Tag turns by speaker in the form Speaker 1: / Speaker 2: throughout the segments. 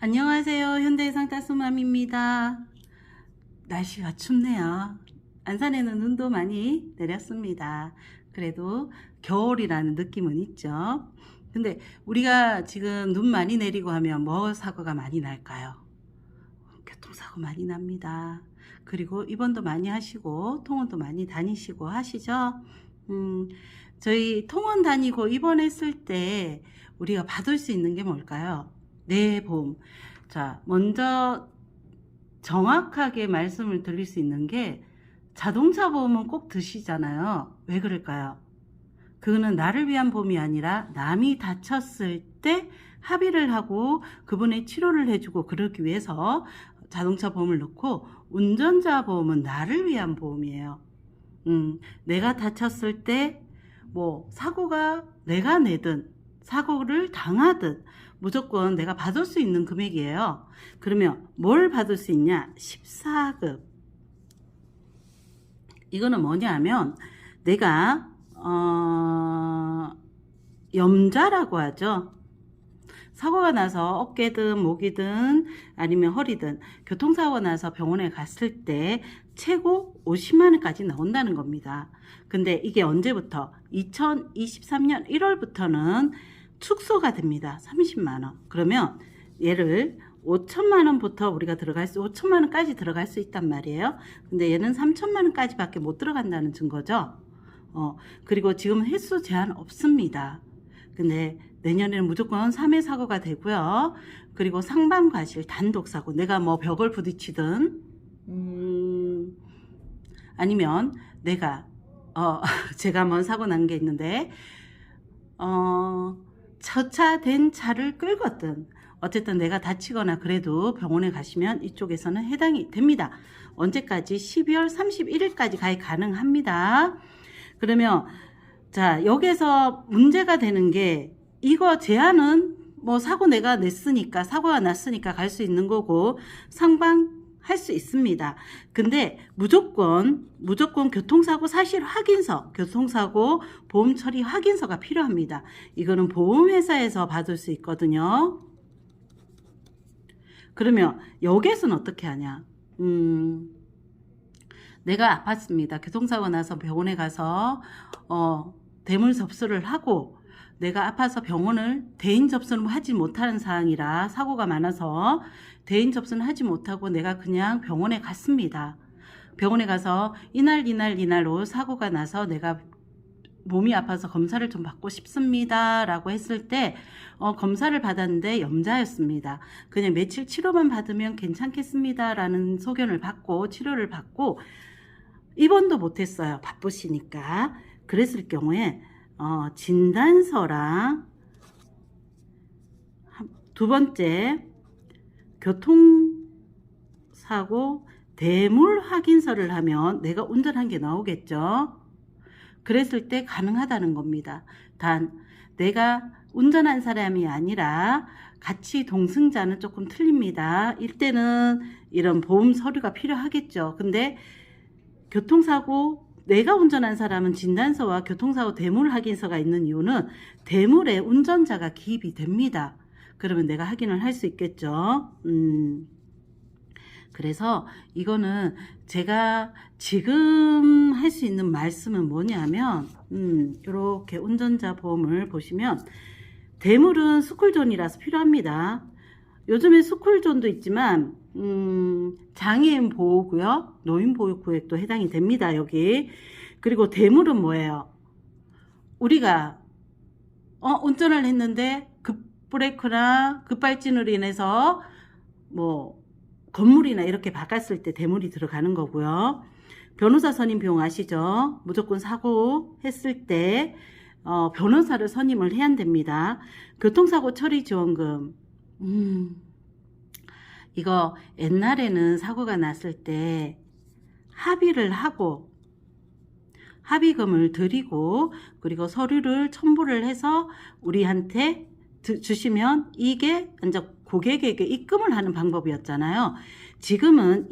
Speaker 1: 안녕하세요. 현대해상 따스맘입니다. 날씨가 춥네요. 안산에는 눈도 많이 내렸습니다. 그래도 겨울이라는 느낌은 있죠. 근데 우리가 지금 눈 많이 내리고 하면 뭐 사고가 많이 날까요? 교통사고 많이 납니다. 그리고 입원도 많이 하시고 통원도 많이 다니시고 하시죠. 저희 통원 다니고 입원했을 때 우리가 받을 수 있는 게 뭘까요? 네, 보험. 자, 먼저 정확하게 말씀을 드릴 수 있는 게 자동차 보험은 꼭 드시잖아요. 왜 그럴까요? 그거는 나를 위한 보험이 아니라 남이 다쳤을 때 합의를 하고 그분의 치료를 해주고 그러기 위해서 자동차 보험을 넣고, 운전자 보험은 나를 위한 보험이에요. 내가 다쳤을 때 뭐 사고가 내가 내든 사고를 당하든 무조건 내가 받을 수 있는 금액이에요. 그러면 뭘 받을 수 있냐? 14급. 이거는 뭐냐면 내가 염좌라고 하죠. 사고가 나서 어깨든 목이든 아니면 허리든 교통사고 나서 병원에 갔을 때 최고 50만 원까지 나온다는 겁니다. 근데 이게 언제부터? 2023년 1월부터는 축소가 됩니다. 30만 원. 그러면 얘를 5천만 원부터 우리가 5천만 원까지 들어갈 수 있단 말이에요. 근데 얘는 3천만 원까지 밖에 못 들어간다는 증거죠. 그리고 지금 횟수 제한 없습니다. 근데 내년에는 무조건 3회 사고가 되고요. 그리고 상반과실 단독사고, 내가 뭐 벽을 부딪히든 아니면 내가 제가 한번 사고 난 게 있는데 처차된 차를 끌거든, 어쨌든 내가 다치거나 그래도 병원에 가시면 이쪽에서는 해당이 됩니다. 언제까지? 12월 31일까지 가입 가능합니다. 그러면 자, 여기서 문제가 되는 게, 이거 제한은 뭐 사고가 났으니까 갈 수 있는 거고 상방할 수 있습니다. 근데 무조건 교통사고 사실 확인서, 교통사고 보험 처리 확인서가 필요합니다. 이거는 보험회사에서 받을 수 있거든요. 그러면 여기에서는 어떻게 하냐? 내가 아팠습니다. 교통사고 나서 병원에 가서 대물 접수를 하고, 내가 아파서 병원을 대인 접수는 하지 못하는 상황이라 사고가 많아서 대인 접수는 하지 못하고 내가 그냥 병원에 갔습니다. 병원에 가서 이날로 사고가 나서 내가 몸이 아파서 검사를 좀 받고 싶습니다 라고 했을 때 검사를 받았는데 염좌였습니다. 그냥 며칠 치료만 받으면 괜찮겠습니다 라는 소견을 받고 치료를 받고 입원도 못했어요. 바쁘시니까. 그랬을 경우에 진단서랑 두 번째 교통사고 대물 확인서를 하면 내가 운전한 게 나오겠죠. 그랬을 때 가능하다는 겁니다. 단 내가 운전한 사람이 아니라 같이 동승자는 조금 틀립니다. 이때는 이런 보험 서류가 필요하겠죠. 근데 교통사고 내가 운전한 사람은 진단서와 교통사고 대물 확인서가 있는 이유는 대물에 운전자가 기입이 됩니다. 그러면 내가 확인을 할 수 있겠죠. 그래서 이거는 제가 지금 할 수 있는 말씀은 뭐냐면 이렇게 운전자 보험을 보시면 대물은 스쿨존이라서 필요합니다. 요즘에 스쿨존도 있지만 장애인 보호구역, 노인 보호구역도 해당이 됩니다. 여기. 그리고 대물은 뭐예요? 우리가 운전을 했는데 급브레이크나 급발진으로 인해서 뭐 건물이나 이렇게 박았을 때 대물이 들어가는 거고요. 변호사 선임 비용 아시죠? 무조건 사고 했을 때 변호사를 선임을 해야 됩니다. 교통사고 처리 지원금. 이거 옛날에는 사고가 났을 때 합의를 하고 합의금을 드리고 그리고 서류를 첨부를 해서 우리한테 주시면 이게 이제 고객에게 입금을 하는 방법이었잖아요. 지금은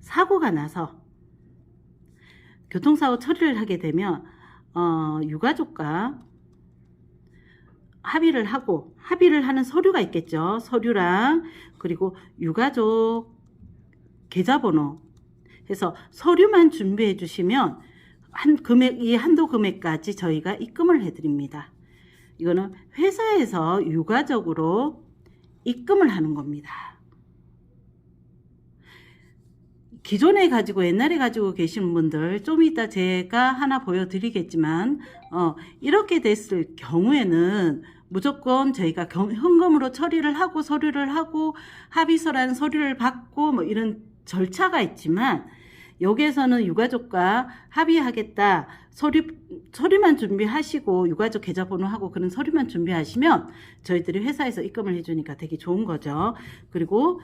Speaker 1: 사고가 나서 교통사고 처리를 하게 되면 유가족과 합의를 하는 서류가 있겠죠. 서류랑 그리고 유가족 계좌번호 해서 서류만 준비해 주시면 이 한도 금액까지 저희가 입금을 해 드립니다. 이거는 회사에서 유가적으로 입금을 하는 겁니다. 기존에 가지고 옛날에 가지고 계신 분들 좀 이따 제가 하나 보여드리겠지만 이렇게 됐을 경우에는 무조건 저희가 현금으로 처리를 하고 서류를 하고 합의서라는 서류를 받고 뭐 이런 절차가 있지만 여기에서는 유가족과 합의하겠다 서류만 준비하시고 유가족 계좌번호하고 그런 서류만 준비하시면 저희들이 회사에서 입금을 해주니까 되게 좋은 거죠. 그리고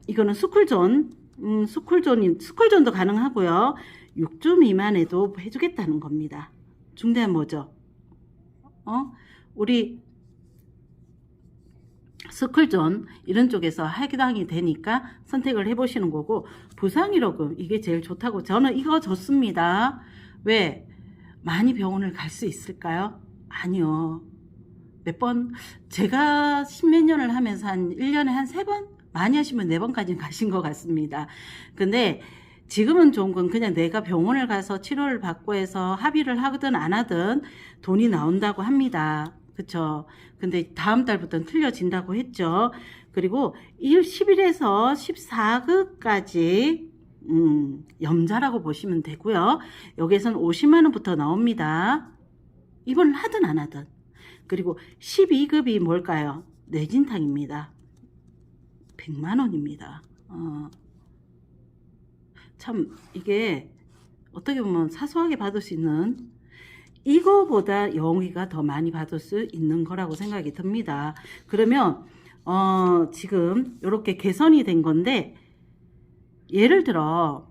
Speaker 1: 이거는 스쿨존도 가능하고요. 6주 미만에도 해주겠다는 겁니다. 중대한 뭐죠? 우리 스쿨존 이런 쪽에서 해당이 되니까 선택을 해보시는 거고 부상1호금 이게 제일 좋다고 저는 이거 좋습니다. 왜? 많이 병원을 갈 수 있을까요? 아니요. 몇 번 제가 십몇 년을 하면서 한 1년에 한 3번? 많이 하시면 4번까지는 가신 것 같습니다. 근데 지금은 좋은 건 그냥 내가 병원을 가서 치료를 받고 해서 합의를 하든 안 하든 돈이 나온다고 합니다. 그쵸? 근데 다음 달부터는 틀려진다고 했죠. 그리고 10일에서 14급까지 염자라고 보시면 되고요. 여기에선 50만원부터 나옵니다. 입원을 하든 안 하든. 그리고 12급이 뭘까요? 뇌진탕입니다. 100만원입니다. 참 이게 어떻게 보면 사소하게 받을 수 있는 이거보다 영위가 더 많이 받을 수 있는 거라고 생각이 듭니다. 그러면 지금 이렇게 개선이 된 건데 예를 들어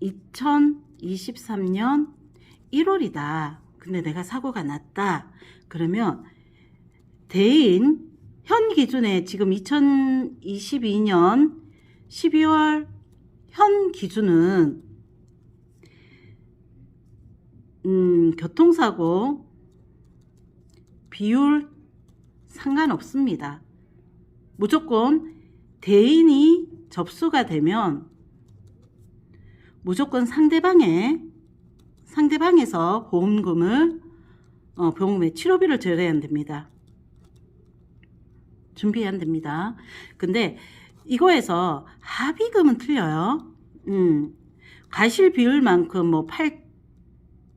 Speaker 1: 2023년 1월이다. 근데 내가 사고가 났다. 그러면 대인 현 기준에 지금 2022년 12월 현 기준은 교통사고 비율 상관없습니다. 무조건 대인이 접수가 되면 무조건 상대방에서 보험금을 병원에 치료비를 들여야 됩니다. 준비해야 됩니다. 근데 이거에서 합의금은 틀려요. 과실 비율만큼 뭐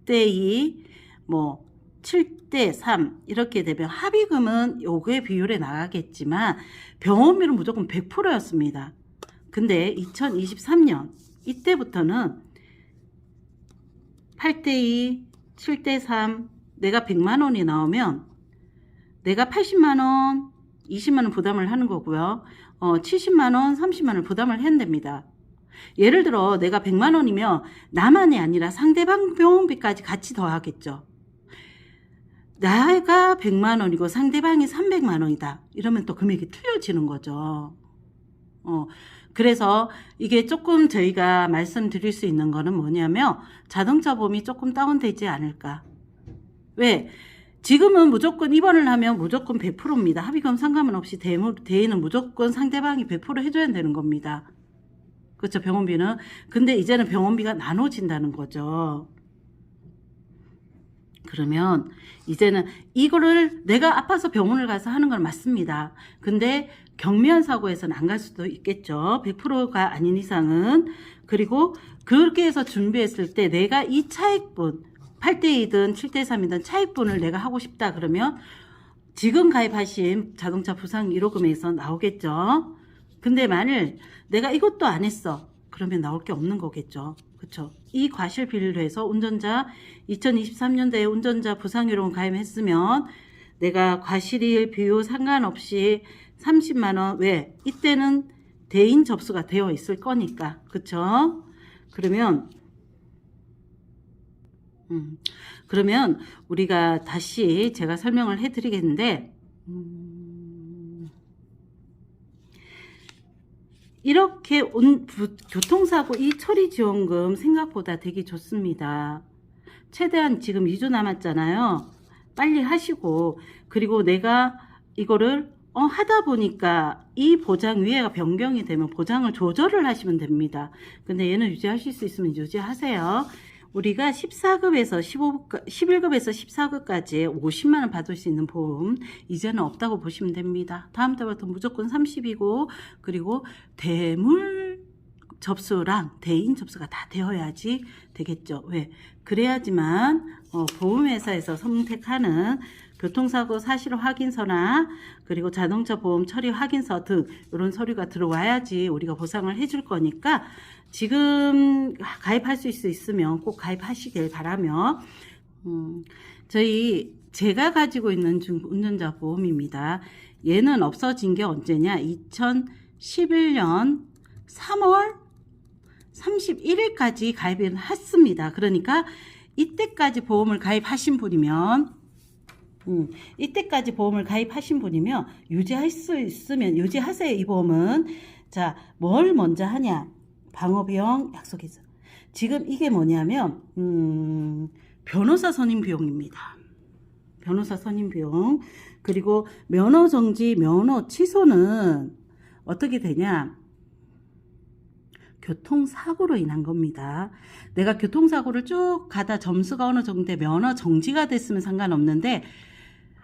Speaker 1: 8대2, 뭐 7대3 이렇게 되면 합의금은 요거의 비율에 나가겠지만 병원비는 무조건 100%였습니다. 근데 2023년 이때부터는 8대2, 7대3 내가 100만원이 나오면 내가 80만원, 20만원 부담을 하는 거고요. 70만원, 30만원 부담을 해야 됩니다. 예를 들어 내가 100만원이면 나만이 아니라 상대방 병원비까지 같이 더하겠죠. 내가 100만원이고 상대방이 300만원이다. 이러면 또 금액이 틀려지는 거죠. 그래서 이게 조금 저희가 말씀드릴 수 있는 거는 뭐냐면 자동차 보험이 조금 다운되지 않을까. 왜? 지금은 무조건 입원을 하면 무조건 100%입니다. 합의금 상관은 없이 대인은 무조건 상대방이 100% 해줘야 되는 겁니다. 그렇죠, 병원비는. 근데 이제는 병원비가 나눠진다는 거죠. 그러면 이제는 이거를 내가 아파서 병원을 가서 하는 건 맞습니다. 근데 경미한 사고에서는 안 갈 수도 있겠죠. 100%가 아닌 이상은. 그리고 그렇게 해서 준비했을 때 내가 이 차액분 8대2든 7대3이든 차익분을 내가 하고 싶다 그러면 지금 가입하신 자동차 부상 1호금에서 나오겠죠. 근데 만일 내가 이것도 안 했어. 그러면 나올 게 없는 거겠죠. 그쵸? 이 과실 비율로 해서 운전자 2023년도에 운전자 부상 1호금 가입했으면 내가 과실일 비율 상관없이 30만원 왜? 이때는 대인 접수가 되어 있을 거니까. 그쵸? 그러면 우리가 다시 제가 설명을 해 드리겠는데 이렇게 교통사고 이 처리지원금 생각보다 되게 좋습니다. 최대한 지금 2주 남았잖아요. 빨리 하시고, 그리고 내가 이거를 하다 보니까 이 보장 위에가 변경이 되면 보장을 조절을 하시면 됩니다. 근데 얘는 유지하실 수 있으면 유지하세요. 우리가 14급에서 11급에서 14급까지 50만원 받을 수 있는 보험 이제는 없다고 보시면 됩니다. 다음 달부터 무조건 30이고, 그리고 대물 접수랑 대인 접수가 다 되어야지 되겠죠. 왜? 그래야지만 보험회사에서 선택하는 교통사고 사실 확인서나 그리고 자동차 보험 처리 확인서 등 이런 서류가 들어와야지 우리가 보상을 해줄 거니까 지금 가입할 수 있으면 꼭 가입하시길 바라며, 제가 가지고 있는 운전자 보험입니다. 얘는 없어진 게 언제냐? 2011년 3월 31일까지 가입을 했습니다. 그러니까 이때까지 보험을 가입하신 분이면 유지할 수 있으면 유지하세요. 이 보험은. 자, 뭘 먼저 하냐? 방어비용 약속해서. 지금 이게 뭐냐면 변호사 선임 비용입니다. 변호사 선임 비용. 그리고 면허 정지, 면허 취소는 어떻게 되냐? 교통사고로 인한 겁니다. 내가 교통사고를 쭉 가다 점수가 어느 정도 면허 정지가 됐으면 상관없는데,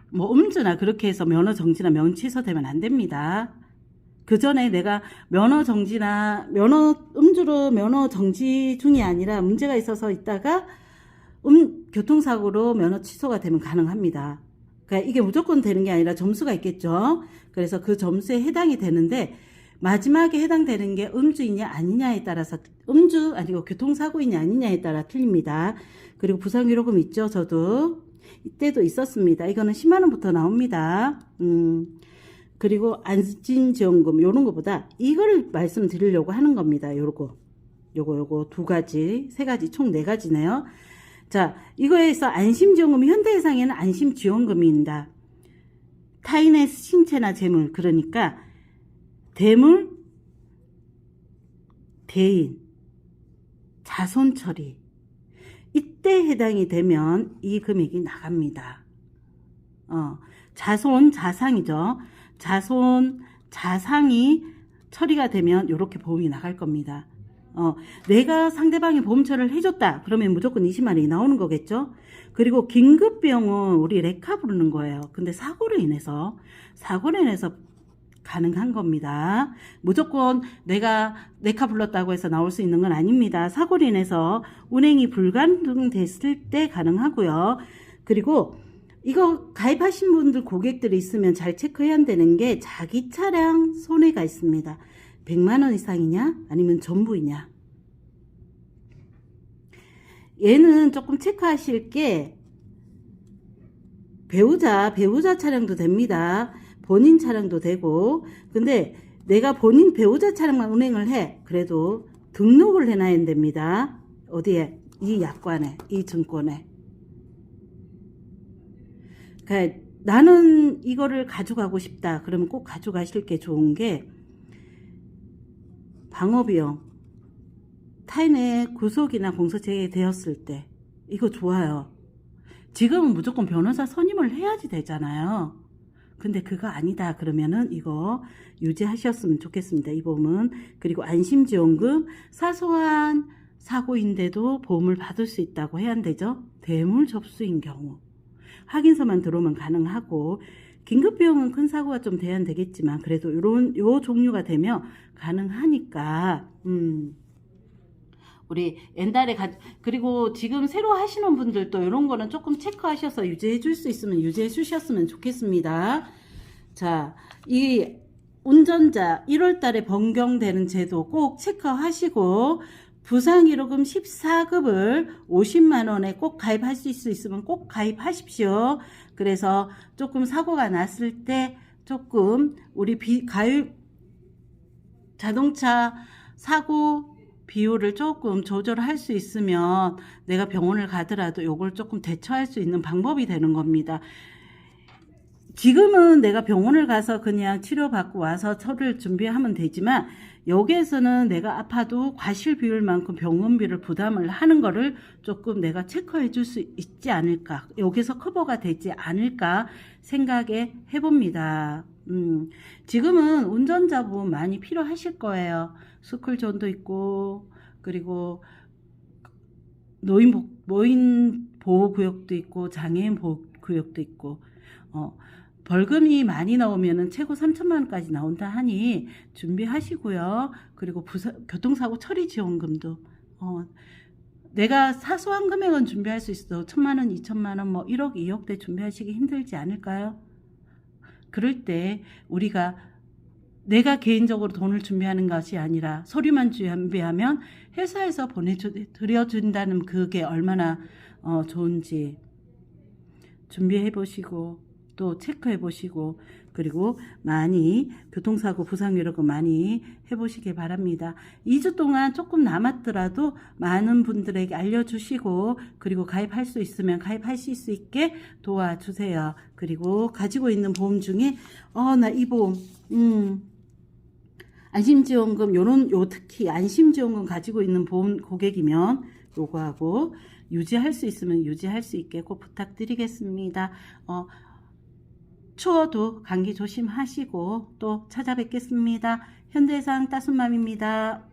Speaker 1: 뭐 음주나 그렇게 해서 면허 정지나 면 취소되면 안 됩니다. 그 전에 내가 면허 정지나 음주로 면허 정지 중이 아니라 문제가 있어서 있다가 교통사고로 면허 취소가 되면 가능합니다. 그러니까 이게 무조건 되는 게 아니라 점수가 있겠죠. 그래서 그 점수에 해당이 되는데, 마지막에 해당되는 게 음주이냐 아니냐에 따라서, 음주 아니고 교통사고이냐 아니냐에 따라 틀립니다. 그리고 부상위로금 있죠. 저도 이때도 있었습니다. 이거는 10만원부터 나옵니다. 그리고 안진지원금 요런 거보다 이거를 말씀드리려고 하는 겁니다. 요거 두 가지, 세 가지, 총 네 가지네요. 자, 이거에서 안심지원금이 현대해상에는 안심지원금입니다. 타인의 신체나 재물, 그러니까 대물, 대인, 자손 처리, 이때 해당이 되면 이 금액이 나갑니다. 자손, 자상이죠. 자손, 자상이 처리가 되면 이렇게 보험이 나갈 겁니다. 내가 상대방이 보험 처리를 해줬다 그러면 무조건 20만원이 나오는 거겠죠. 그리고 긴급비용은 우리 레카 부르는 거예요. 근데 사고로 인해서 가능한 겁니다. 무조건 내가 레카 불렀다고 해서 나올 수 있는 건 아닙니다. 사고로 인해서 운행이 불가능됐을 때 가능하고요. 그리고 이거 가입하신 분들, 고객들이 있으면 잘 체크해야 되는 게 자기 차량 손해가 있습니다. 100만원 이상이냐 아니면 전부이냐. 얘는 조금 체크하실 게 배우자 차량도 됩니다. 본인 차량도 되고. 근데 내가 본인 배우자 차량만 운행을 해. 그래도 등록을 해놔야 됩니다. 어디에? 이 약관에, 이 증권에. 그러니까 나는 이거를 가져가고 싶다. 그러면 꼭 가져가실 게 좋은 게 방어비용, 타인의 구속이나 공소제기 되었을 때 이거 좋아요. 지금은 무조건 변호사 선임을 해야지 되잖아요. 근데 그거 아니다 그러면은 이거 유지하셨으면 좋겠습니다. 이 보험은. 그리고 안심지원금, 사소한 사고인데도 보험을 받을 수 있다고 해야 되죠. 대물 접수인 경우 확인서만 들어오면 가능하고, 긴급비용은 큰 사고가 좀 돼야 되겠지만 그래도 요 종류가 되면 가능하니까 우리 옛날에 그리고 지금 새로 하시는 분들도 이런 거는 조금 체크하셔서 유지해 줄 수 있으면 유지해 주셨으면 좋겠습니다. 자, 이 운전자 1월 달에 변경되는 제도 꼭 체크하시고, 부상위로금 14급을 50만원에 꼭 가입할 수 있으면 꼭 가입하십시오. 그래서 조금 사고가 났을 때 조금 우리 자동차 사고 비율을 조금 조절할 수 있으면 내가 병원을 가더라도 요걸 조금 대처할 수 있는 방법이 되는 겁니다. 지금은 내가 병원을 가서 그냥 치료받고 와서 처를 준비하면 되지만 여기에서는 내가 아파도 과실 비율만큼 병원비를 부담을 하는 거를 조금 내가 체크해 줄 수 있지 않을까, 여기서 커버가 되지 않을까 생각해 봅니다. 지금은 운전자분 많이 필요하실 거예요. 스쿨존도 있고, 그리고 노인 보호구역도 있고, 장애인 보호구역도 있고, 벌금이 많이 나오면은 최고 3천만 원까지 나온다 하니 준비하시고요. 그리고 교통사고 처리 지원금도, 내가 사소한 금액은 준비할 수 있어. 1,000만 원, 2천만 원, 뭐 1억, 2억대 준비하시기 힘들지 않을까요? 그럴 때 우리가 내가 개인적으로 돈을 준비하는 것이 아니라 서류만 준비하면 회사에서 보내드려준다는 그게 얼마나 좋은지 준비해 보시고 또 체크해 보시고, 그리고 많이 교통사고 부상요금 많이 해보시기 바랍니다. 2주 동안 조금 남았더라도 많은 분들에게 알려주시고, 그리고 가입할 수 있으면 가입하실 수 있게 도와주세요. 그리고 가지고 있는 보험 중에 나 이 보험 안심지원금, 특히 안심지원금 가지고 있는 보험 고객이면 요거하고 유지할 수 있으면 유지할 수 있게 꼭 부탁드리겠습니다. 추워도 감기 조심하시고 또 찾아뵙겠습니다. 현대해상 따순맘입니다.